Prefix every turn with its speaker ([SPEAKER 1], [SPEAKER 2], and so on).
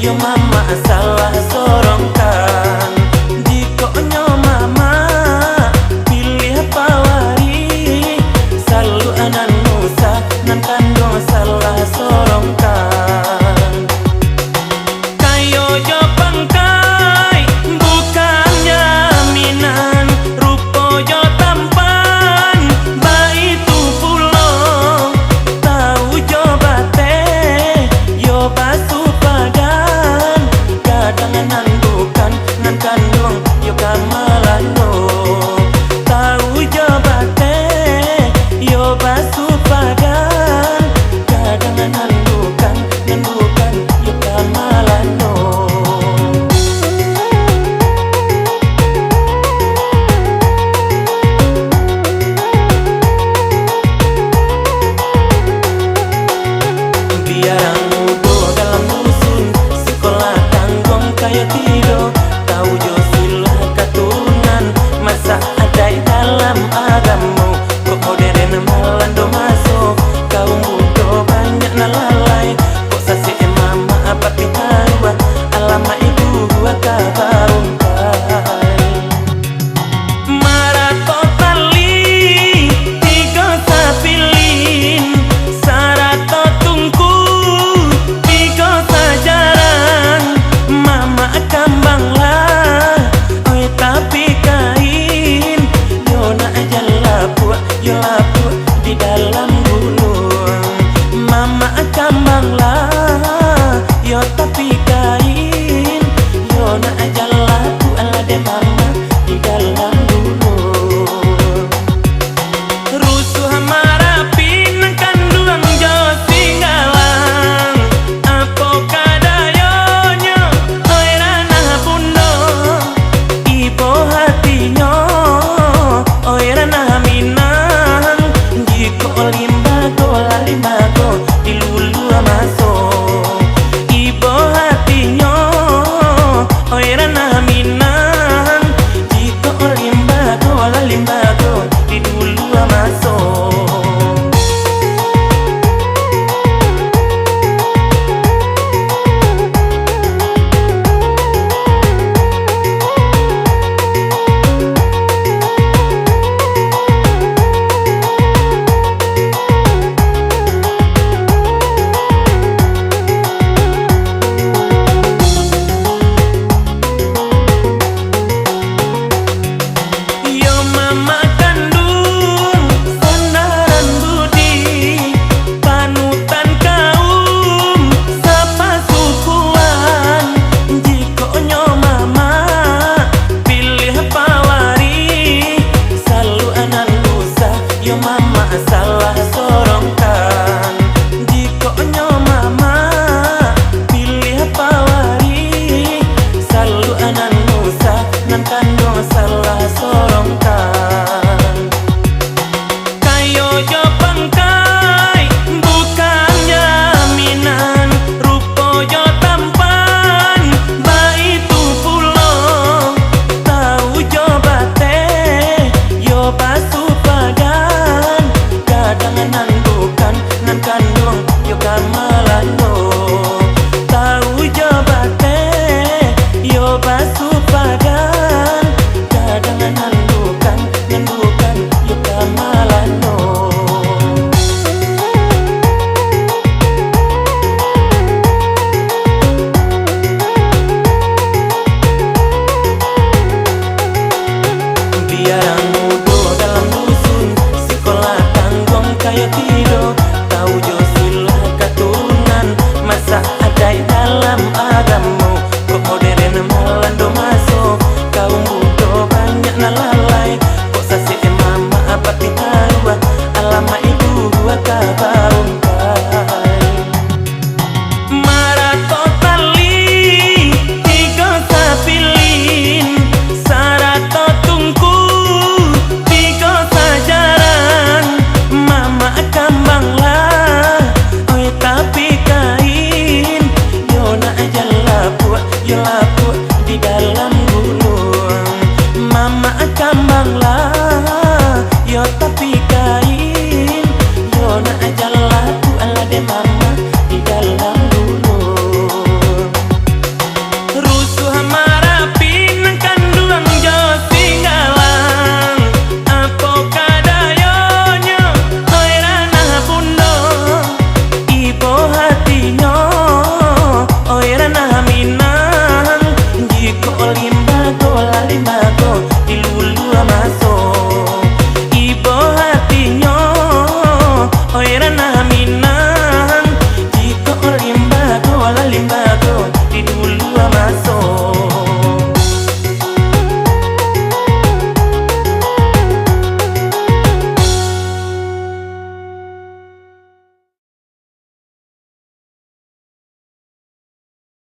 [SPEAKER 1] yo mama salah sorongkan. Jika nyo mama pilih pawari, selalu anan nusa nan kandung salah sorongkan. Kayo jo pangkai bukan jaminan, rupo jo tampan baitu pulo. Tahu jo bate yo basu padan, kadang nandukan nan kandung yo kamalano. Tahu jo bate yo basu padan, kadang nandukan yo kamalano. Biar mudo dalam dusun, sekolah tanggung kayak tido. Tahu jo sila katurunan, masa ada dalam agamamu. Kok modern malando masuk, kau mudo banyak nalalai. Kok sasi mama apa tiharua, alama ibu gua kabarungkai. Marato tali tiga sapilin, sarato tungku tiga sajaran. Mama kambang lah, oi tapi kain. Yo na aja lapuk di dalam gunung. Mama kambang lah, yo tapi kain. Yo na aja lapuk ala de mama di dalam gunung. Rusuh marapin kandung jo singgalang, apo kadayonyo oi ranah pundo. Ibo hatinyo oi ranah minang, jiko limbago dilulu masuk. Ibo hatinyo oi do di dulu masuk